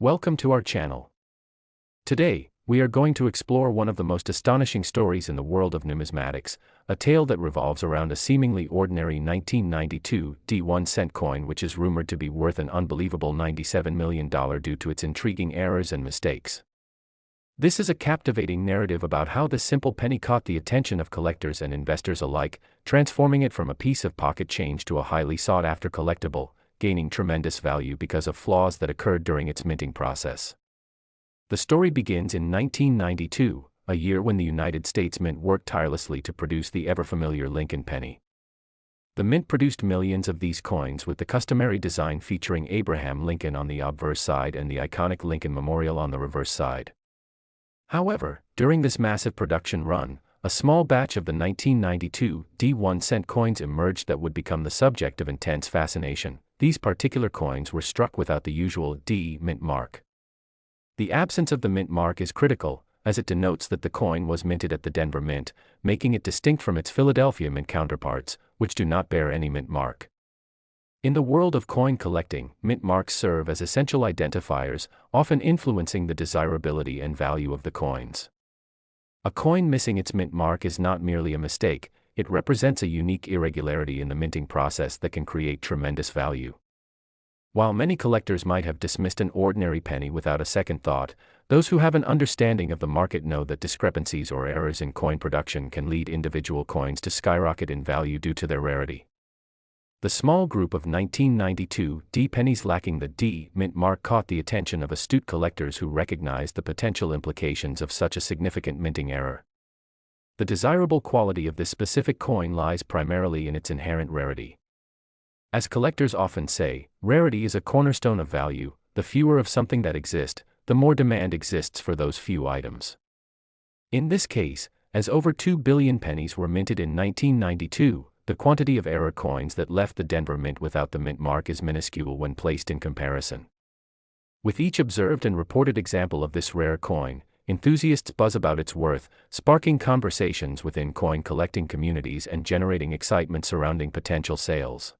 Welcome to our channel. Today, we are going to explore one of the most astonishing stories in the world of numismatics, a tale that revolves around a seemingly ordinary 1992 1-cent coin which is rumored to be worth an unbelievable $97 million due to its intriguing errors and mistakes. This is a captivating narrative about how this simple penny caught the attention of collectors and investors alike, transforming it from a piece of pocket change to a highly sought-after collectible, gaining tremendous value because of flaws that occurred during its minting process. The story begins in 1992, a year when the United States Mint worked tirelessly to produce the ever-familiar Lincoln penny. The Mint produced millions of these coins with the customary design featuring Abraham Lincoln on the obverse side and the iconic Lincoln Memorial on the reverse side. However, during this massive production run, a small batch of the 1992 1-cent coins emerged that would become the subject of intense fascination. These particular coins were struck without the usual D mint mark. The absence of the mint mark is critical, as it denotes that the coin was minted at the Denver Mint, making it distinct from its Philadelphia Mint counterparts, which do not bear any mint mark. In the world of coin collecting, mint marks serve as essential identifiers, often influencing the desirability and value of the coins. A coin missing its mint mark is not merely a mistake, it represents a unique irregularity in the minting process that can create tremendous value. While many collectors might have dismissed an ordinary penny without a second thought, those who have an understanding of the market know that discrepancies or errors in coin production can lead individual coins to skyrocket in value due to their rarity. The small group of 1992 D pennies lacking the D mint mark caught the attention of astute collectors who recognized the potential implications of such a significant minting error. The desirable quality of this specific coin lies primarily in its inherent rarity. As collectors often say, rarity is a cornerstone of value. The fewer of something that exist, the more demand exists for those few items. In this case, as over 2 billion pennies were minted in 1992, the quantity of error coins that left the Denver Mint without the mint mark is minuscule when placed in comparison. With each observed and reported example of this rare coin, enthusiasts buzz about its worth, sparking conversations within coin collecting communities and generating excitement surrounding potential sales.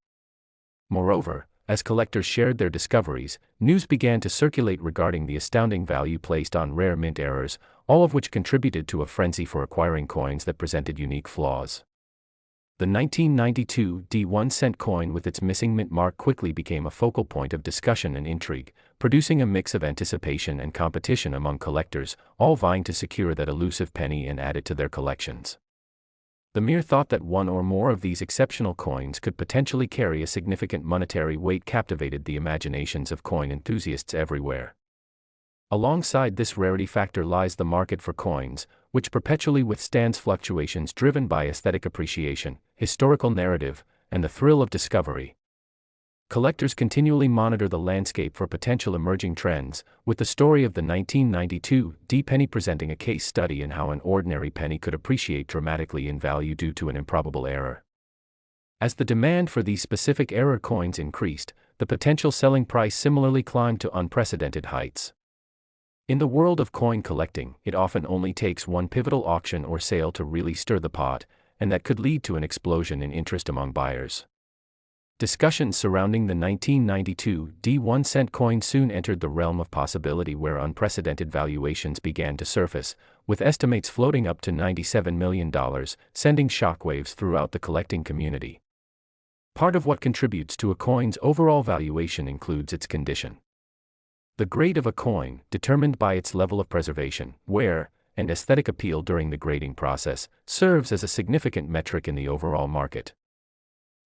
Moreover, as collectors shared their discoveries, news began to circulate regarding the astounding value placed on rare mint errors, all of which contributed to a frenzy for acquiring coins that presented unique flaws. The 1992 1-cent coin with its missing mint mark quickly became a focal point of discussion and intrigue, producing a mix of anticipation and competition among collectors, all vying to secure that elusive penny and add it to their collections. The mere thought that one or more of these exceptional coins could potentially carry a significant monetary weight captivated the imaginations of coin enthusiasts everywhere. Alongside this rarity factor lies the market for coins, which perpetually withstands fluctuations driven by aesthetic appreciation, historical narrative, and the thrill of discovery. Collectors continually monitor the landscape for potential emerging trends, with the story of the 1992 D penny presenting a case study in how an ordinary penny could appreciate dramatically in value due to an improbable error. As the demand for these specific error coins increased, the potential selling price similarly climbed to unprecedented heights. In the world of coin collecting, it often only takes one pivotal auction or sale to really stir the pot, and that could lead to an explosion in interest among buyers. Discussions surrounding the 1992 1-cent coin soon entered the realm of possibility where unprecedented valuations began to surface, with estimates floating up to $97 million, sending shockwaves throughout the collecting community. Part of what contributes to a coin's overall valuation includes its condition. The grade of a coin, determined by its level of preservation, wear, and aesthetic appeal during the grading process, serves as a significant metric in the overall market.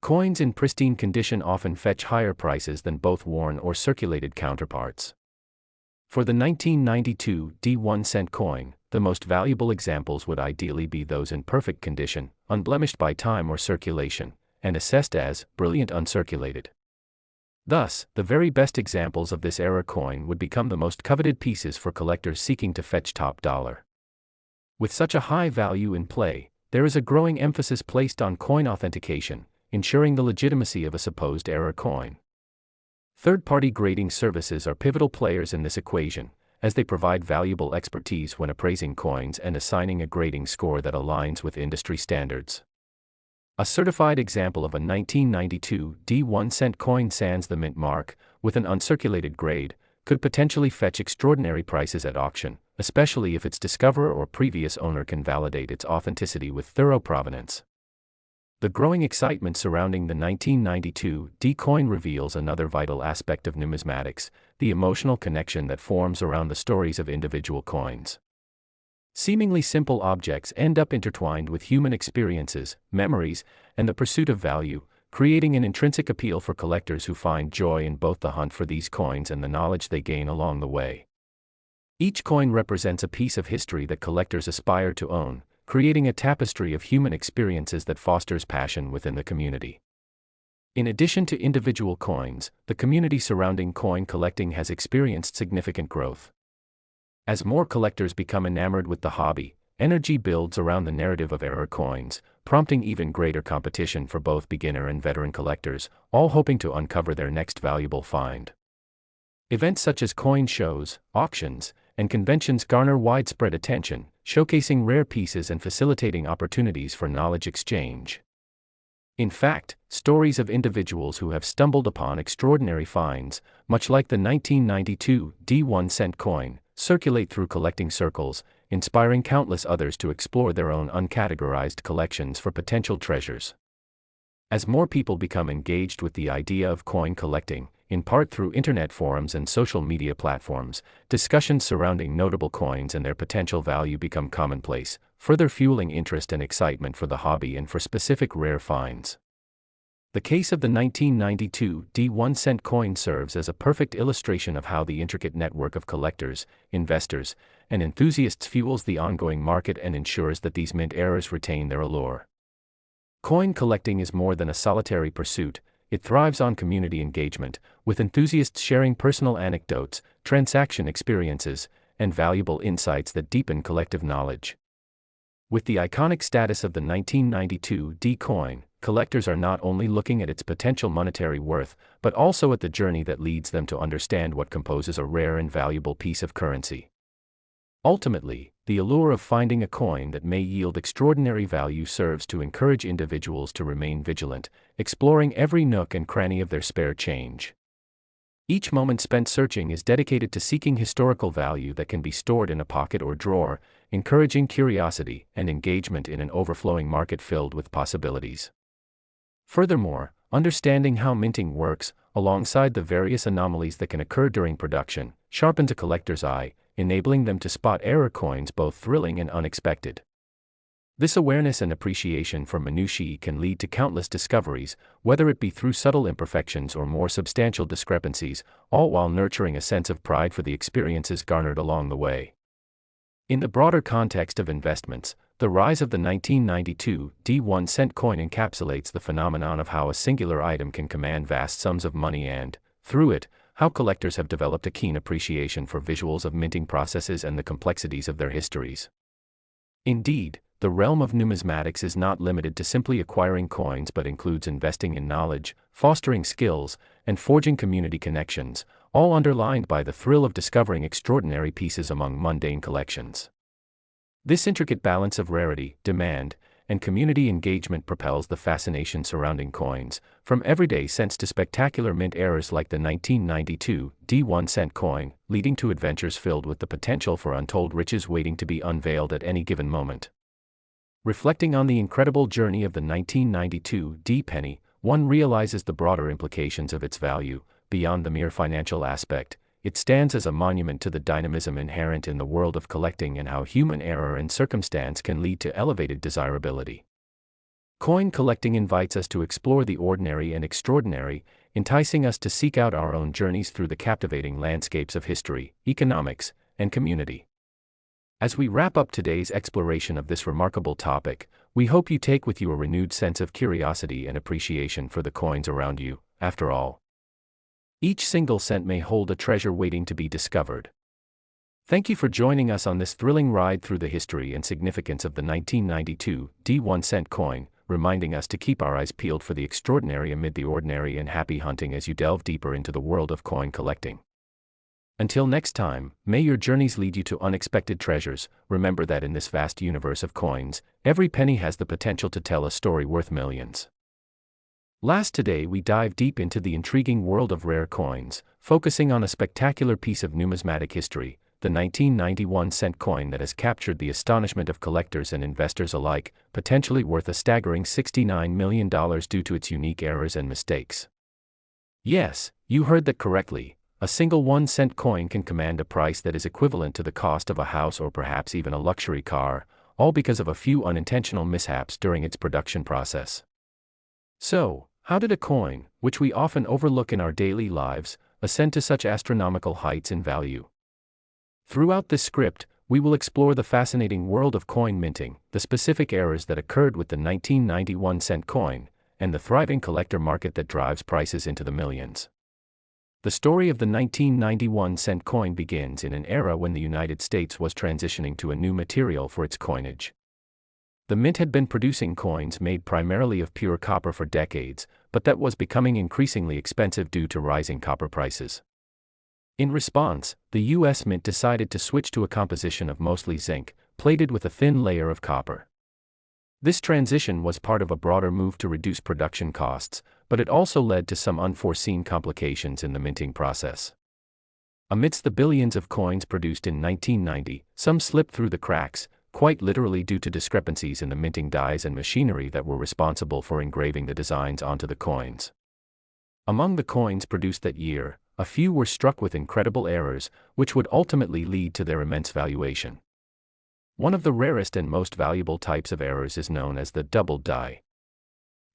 Coins in pristine condition often fetch higher prices than both worn or circulated counterparts. For the 1992 1-cent coin, the most valuable examples would ideally be those in perfect condition, unblemished by time or circulation, and assessed as brilliant uncirculated. Thus, the very best examples of this error coin would become the most coveted pieces for collectors seeking to fetch top dollar. With such a high value in play, there is a growing emphasis placed on coin authentication, ensuring the legitimacy of a supposed error coin. Third-party grading services are pivotal players in this equation, as they provide valuable expertise when appraising coins and assigning a grading score that aligns with industry standards. A certified example of a 1992 1-cent coin sans the mint mark, with an uncirculated grade, could potentially fetch extraordinary prices at auction, especially if its discoverer or previous owner can validate its authenticity with thorough provenance. The growing excitement surrounding the 1992 D coin reveals another vital aspect of numismatics, the emotional connection that forms around the stories of individual coins. Seemingly simple objects end up intertwined with human experiences, memories, and the pursuit of value, creating an intrinsic appeal for collectors who find joy in both the hunt for these coins and the knowledge they gain along the way. Each coin represents a piece of history that collectors aspire to own, creating a tapestry of human experiences that fosters passion within the community. In addition to individual coins, the community surrounding coin collecting has experienced significant growth. As more collectors become enamored with the hobby, energy builds around the narrative of rare coins, prompting even greater competition for both beginner and veteran collectors, all hoping to uncover their next valuable find. Events such as coin shows, auctions, and conventions garner widespread attention, showcasing rare pieces and facilitating opportunities for knowledge exchange. In fact, stories of individuals who have stumbled upon extraordinary finds, much like the 1992 D1-cent coin, circulate through collecting circles, inspiring countless others to explore their own uncategorized collections for potential treasures. As more people become engaged with the idea of coin collecting, in part through internet forums and social media platforms, discussions surrounding notable coins and their potential value become commonplace, further fueling interest and excitement for the hobby and for specific rare finds. The case of the 1992 D1-cent coin serves as a perfect illustration of how the intricate network of collectors, investors, and enthusiasts fuels the ongoing market and ensures that these mint errors retain their allure. Coin collecting is more than a solitary pursuit. It thrives on community engagement, with enthusiasts sharing personal anecdotes, transaction experiences, and valuable insights that deepen collective knowledge. With the iconic status of the 1992 D coin, collectors are not only looking at its potential monetary worth, but also at the journey that leads them to understand what composes a rare and valuable piece of currency. Ultimately, the allure of finding a coin that may yield extraordinary value serves to encourage individuals to remain vigilant, exploring every nook and cranny of their spare change. Each moment spent searching is dedicated to seeking historical value that can be stored in a pocket or drawer, encouraging curiosity and engagement in an overflowing market filled with possibilities. Furthermore, understanding how minting works, alongside the various anomalies that can occur during production, sharpens a collector's eye, enabling them to spot error coins both thrilling and unexpected. This awareness and appreciation for minutiae can lead to countless discoveries, whether it be through subtle imperfections or more substantial discrepancies, all while nurturing a sense of pride for the experiences garnered along the way. In the broader context of investments, the rise of the 1992 D1-cent coin encapsulates the phenomenon of how a singular item can command vast sums of money and, through it, how collectors have developed a keen appreciation for visuals of minting processes and the complexities of their histories. Indeed, the realm of numismatics is not limited to simply acquiring coins but includes investing in knowledge, fostering skills, and forging community connections, all underlined by the thrill of discovering extraordinary pieces among mundane collections. This intricate balance of rarity, demand, and community engagement propels the fascination surrounding coins, from everyday cents to spectacular mint errors like the 1992 D1-cent coin, leading to adventures filled with the potential for untold riches waiting to be unveiled at any given moment. Reflecting on the incredible journey of the 1992 D penny, one realizes the broader implications of its value. Beyond the mere financial aspect, it stands as a monument to the dynamism inherent in the world of collecting and how human error and circumstance can lead to elevated desirability. Coin collecting invites us to explore the ordinary and extraordinary, enticing us to seek out our own journeys through the captivating landscapes of history, economics, and community. As we wrap up today's exploration of this remarkable topic, we hope you take with you a renewed sense of curiosity and appreciation for the coins around you. After all, each single cent may hold a treasure waiting to be discovered. Thank you for joining us on this thrilling ride through the history and significance of the 1992 D1-cent coin, reminding us to keep our eyes peeled for the extraordinary amid the ordinary and happy hunting as you delve deeper into the world of coin collecting. Until next time, may your journeys lead you to unexpected treasures. Remember that in this vast universe of coins, every penny has the potential to tell a story worth millions. Last today we dive deep into the intriguing world of rare coins, focusing on a spectacular piece of numismatic history, the 1991 cent coin that has captured the astonishment of collectors and investors alike, potentially worth a staggering $69 million due to its unique errors and mistakes. Yes, you heard that correctly. A single 1 cent coin can command a price that is equivalent to the cost of a house or perhaps even a luxury car, all because of a few unintentional mishaps during its production process. So, how did a coin, which we often overlook in our daily lives, ascend to such astronomical heights in value? Throughout this script, we will explore the fascinating world of coin minting, the specific errors that occurred with the 1991 cent coin, and the thriving collector market that drives prices into the millions. The story of the 1991 cent coin begins in an era when the United States was transitioning to a new material for its coinage. The mint had been producing coins made primarily of pure copper for decades, but that was becoming increasingly expensive due to rising copper prices. In response, the U.S. Mint decided to switch to a composition of mostly zinc, plated with a thin layer of copper. This transition was part of a broader move to reduce production costs, but it also led to some unforeseen complications in the minting process. Amidst the billions of coins produced in 1990, some slipped through the cracks, quite literally due to discrepancies in the minting dies and machinery that were responsible for engraving the designs onto the coins. Among the coins produced that year, a few were struck with incredible errors, which would ultimately lead to their immense valuation. One of the rarest and most valuable types of errors is known as the double die.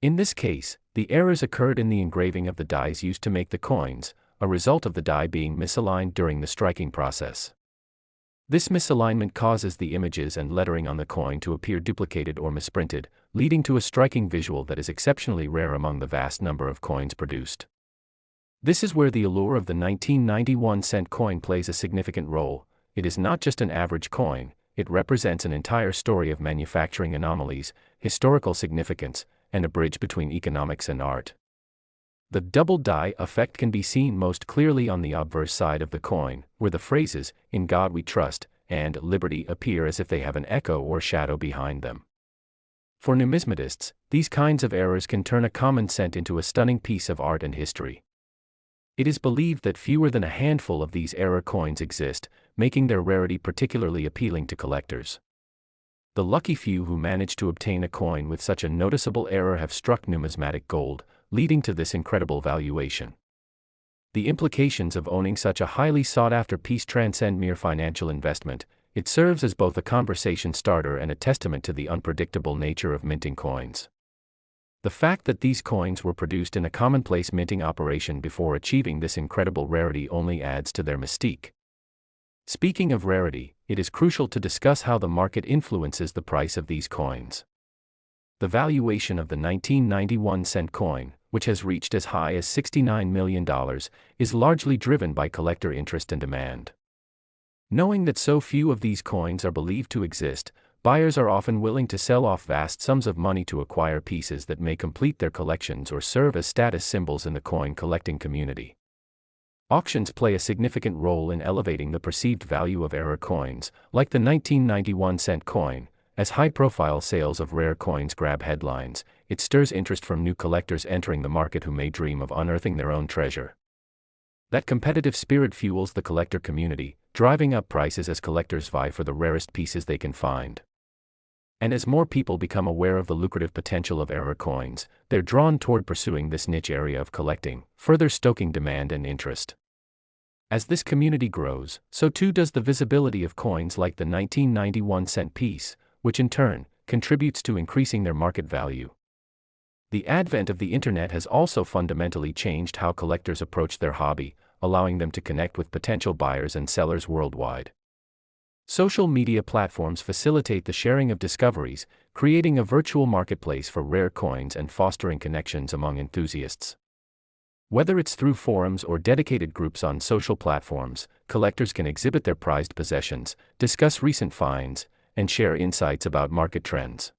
In this case, the errors occurred in the engraving of the dies used to make the coins, a result of the die being misaligned during the striking process. This misalignment causes the images and lettering on the coin to appear duplicated or misprinted, leading to a striking visual that is exceptionally rare among the vast number of coins produced. This is where the allure of the 1991 cent coin plays a significant role. It is not just an average coin, it represents an entire story of manufacturing anomalies, historical significance, and a bridge between economics and art. The double die effect can be seen most clearly on the obverse side of the coin, where the phrases, "In God we trust," and "Liberty" appear as if they have an echo or shadow behind them. For numismatists, these kinds of errors can turn a common cent into a stunning piece of art and history. It is believed that fewer than a handful of these error coins exist, making their rarity particularly appealing to collectors. The lucky few who manage to obtain a coin with such a noticeable error have struck numismatic gold, leading to this incredible valuation. The implications of owning such a highly sought-after piece transcend mere financial investment. It serves as both a conversation starter and a testament to the unpredictable nature of minting coins. The fact that these coins were produced in a commonplace minting operation before achieving this incredible rarity only adds to their mystique. Speaking of rarity, it is crucial to discuss how the market influences the price of these coins. The valuation of the 1991 cent coin, which has reached as high as $69 million, is largely driven by collector interest and demand. Knowing that so few of these coins are believed to exist, buyers are often willing to sell off vast sums of money to acquire pieces that may complete their collections or serve as status symbols in the coin collecting community. Auctions play a significant role in elevating the perceived value of error coins, like the 1991 cent coin. As high-profile sales of rare coins grab headlines, it stirs interest from new collectors entering the market who may dream of unearthing their own treasure. That competitive spirit fuels the collector community, driving up prices as collectors vie for the rarest pieces they can find. And as more people become aware of the lucrative potential of error coins, they're drawn toward pursuing this niche area of collecting, further stoking demand and interest. As this community grows, so too does the visibility of coins like the 1991 cent piece, which in turn contributes to increasing their market value. The advent of the internet has also fundamentally changed how collectors approach their hobby, allowing them to connect with potential buyers and sellers worldwide. Social media platforms facilitate the sharing of discoveries, creating a virtual marketplace for rare coins and fostering connections among enthusiasts. Whether it's through forums or dedicated groups on social platforms, collectors can exhibit their prized possessions, discuss recent finds, and share insights about market trends.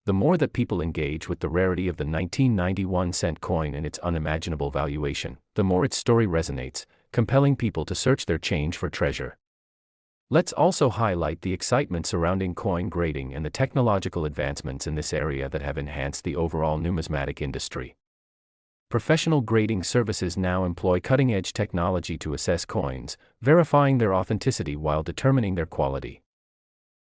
The more that people engage with the rarity of the 1991 cent coin and its unimaginable valuation, the more its story resonates, compelling people to search their change for treasure. Let's also highlight the excitement surrounding coin grading and the technological advancements in this area that have enhanced the overall numismatic industry. Professional grading services now employ cutting-edge technology to assess coins, verifying their authenticity while determining their quality.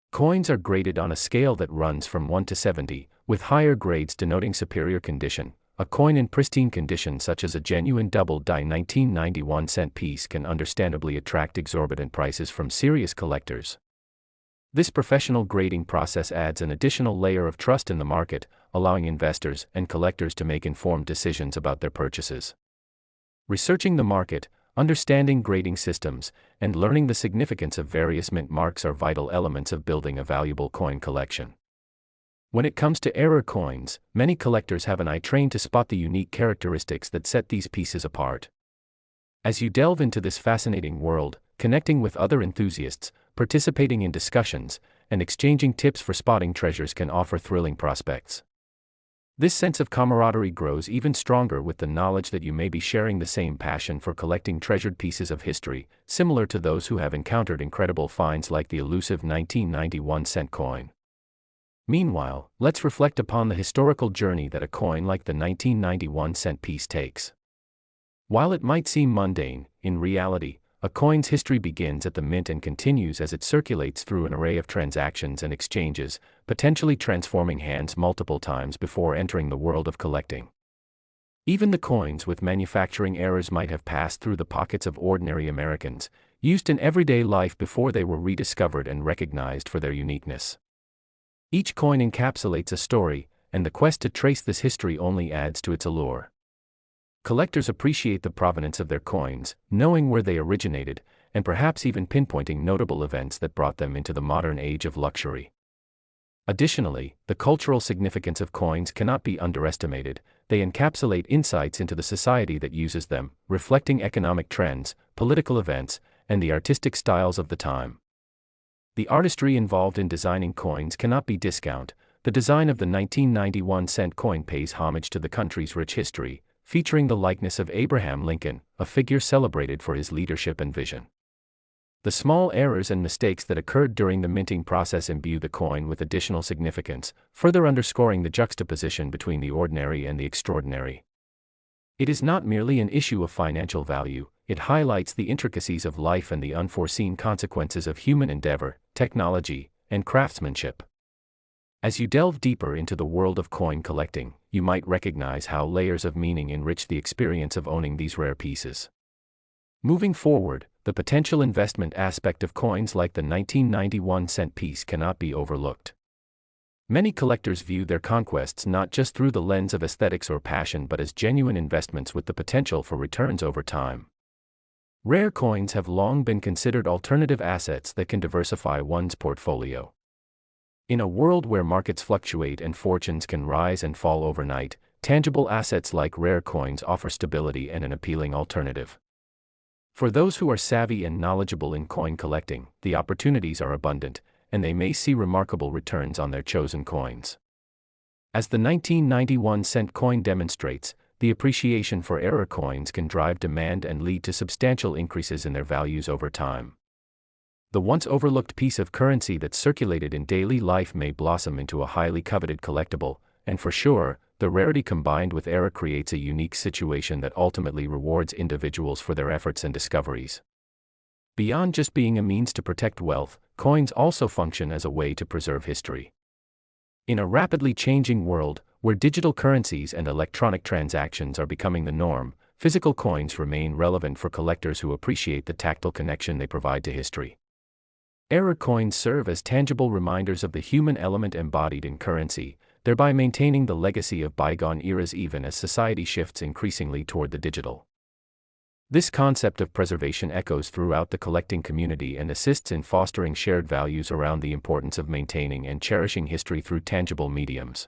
Coins are graded on a scale that runs from 1 to 70, with higher grades denoting superior condition. A coin in pristine condition, such as a genuine double-die 1991-cent piece, can understandably attract exorbitant prices from serious collectors. This professional grading process adds an additional layer of trust in the market, allowing investors and collectors to make informed decisions about their purchases. Researching the market, understanding grading systems, and learning the significance of various mint marks are vital elements of building a valuable coin collection. When it comes to error coins, many collectors have an eye trained to spot the unique characteristics that set these pieces apart. As you delve into this fascinating world, connecting with other enthusiasts, participating in discussions, and exchanging tips for spotting treasures can offer thrilling prospects. This sense of camaraderie grows even stronger with the knowledge that you may be sharing the same passion for collecting treasured pieces of history, similar to those who have encountered incredible finds like the elusive 1991-cent coin. Meanwhile, let's reflect upon the historical journey that a coin like the 1991-cent piece takes. While it might seem mundane, in reality, a coin's history begins at the mint and continues as it circulates through an array of transactions and exchanges, potentially transforming hands multiple times before entering the world of collecting. Even the coins with manufacturing errors might have passed through the pockets of ordinary Americans, used in everyday life before they were rediscovered and recognized for their uniqueness. Each coin encapsulates a story, and the quest to trace this history only adds to its allure. Collectors appreciate the provenance of their coins, knowing where they originated, and perhaps even pinpointing notable events that brought them into the modern age of luxury. Additionally, the cultural significance of coins cannot be underestimated. They encapsulate insights into the society that uses them, reflecting economic trends, political events, and the artistic styles of the time. The artistry involved in designing coins cannot be discounted. The design of the 1991-cent coin pays homage to the country's rich history, featuring the likeness of Abraham Lincoln, a figure celebrated for his leadership and vision. The small errors and mistakes that occurred during the minting process imbue the coin with additional significance, further underscoring the juxtaposition between the ordinary and the extraordinary. It is not merely an issue of financial value, it highlights the intricacies of life and the unforeseen consequences of human endeavor, technology, and craftsmanship. As you delve deeper into the world of coin collecting, you might recognize how layers of meaning enrich the experience of owning these rare pieces. Moving forward, the potential investment aspect of coins like the 1991-cent piece cannot be overlooked. Many collectors view their conquests not just through the lens of aesthetics or passion but as genuine investments with the potential for returns over time. Rare coins have long been considered alternative assets that can diversify one's portfolio. In a world where markets fluctuate and fortunes can rise and fall overnight, tangible assets like rare coins offer stability and an appealing alternative. For those who are savvy and knowledgeable in coin collecting, the opportunities are abundant, and they may see remarkable returns on their chosen coins. As the 1991-cent coin demonstrates, the appreciation for error coins can drive demand and lead to substantial increases in their values over time. The once overlooked piece of currency that circulated in daily life may blossom into a highly coveted collectible, and for sure, the rarity combined with error creates a unique situation that ultimately rewards individuals for their efforts and discoveries. Beyond just being a means to protect wealth, coins also function as a way to preserve history. In a rapidly changing world, where digital currencies and electronic transactions are becoming the norm, physical coins remain relevant for collectors who appreciate the tactile connection they provide to history. Error coins serve as tangible reminders of the human element embodied in currency, thereby maintaining the legacy of bygone eras even as society shifts increasingly toward the digital. This concept of preservation echoes throughout the collecting community and assists in fostering shared values around the importance of maintaining and cherishing history through tangible mediums.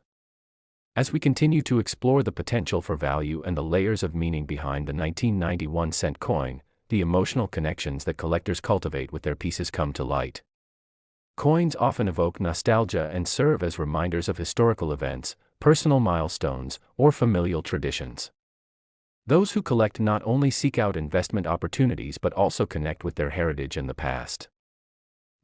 As we continue to explore the potential for value and the layers of meaning behind the 1991-cent coin, the emotional connections that collectors cultivate with their pieces come to light. Coins often evoke nostalgia and serve as reminders of historical events, personal milestones, or familial traditions. Those who collect not only seek out investment opportunities but also connect with their heritage and the past.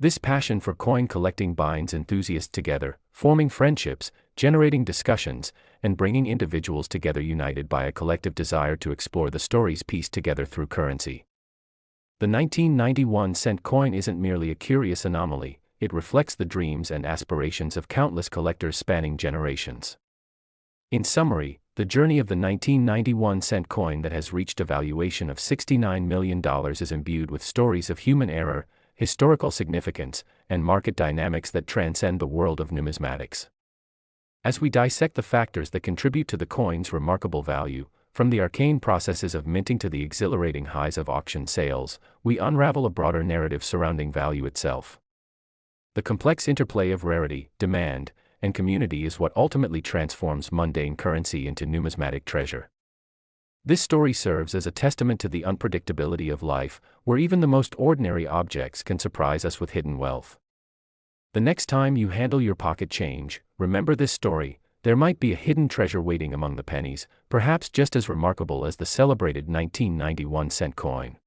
This passion for coin collecting binds enthusiasts together, forming friendships, generating discussions, and bringing individuals together united by a collective desire to explore the stories pieced together through currency. The 1991-cent coin isn't merely a curious anomaly, it reflects the dreams and aspirations of countless collectors spanning generations. In summary, the journey of the 1991-cent coin that has reached a valuation of $69 million is imbued with stories of human error, historical significance, and market dynamics that transcend the world of numismatics. As we dissect the factors that contribute to the coin's remarkable value, from the arcane processes of minting to the exhilarating highs of auction sales, we unravel a broader narrative surrounding value itself. The complex interplay of rarity, demand, and community is what ultimately transforms mundane currency into numismatic treasure. This story serves as a testament to the unpredictability of life, where even the most ordinary objects can surprise us with hidden wealth. The next time you handle your pocket change, remember this story: there might be a hidden treasure waiting among the pennies, perhaps just as remarkable as the celebrated 1991-cent coin.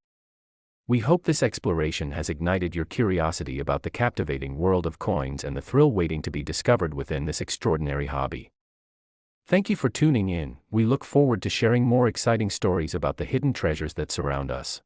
We hope this exploration has ignited your curiosity about the captivating world of coins and the thrill waiting to be discovered within this extraordinary hobby. Thank you for tuning in. We look forward to sharing more exciting stories about the hidden treasures that surround us.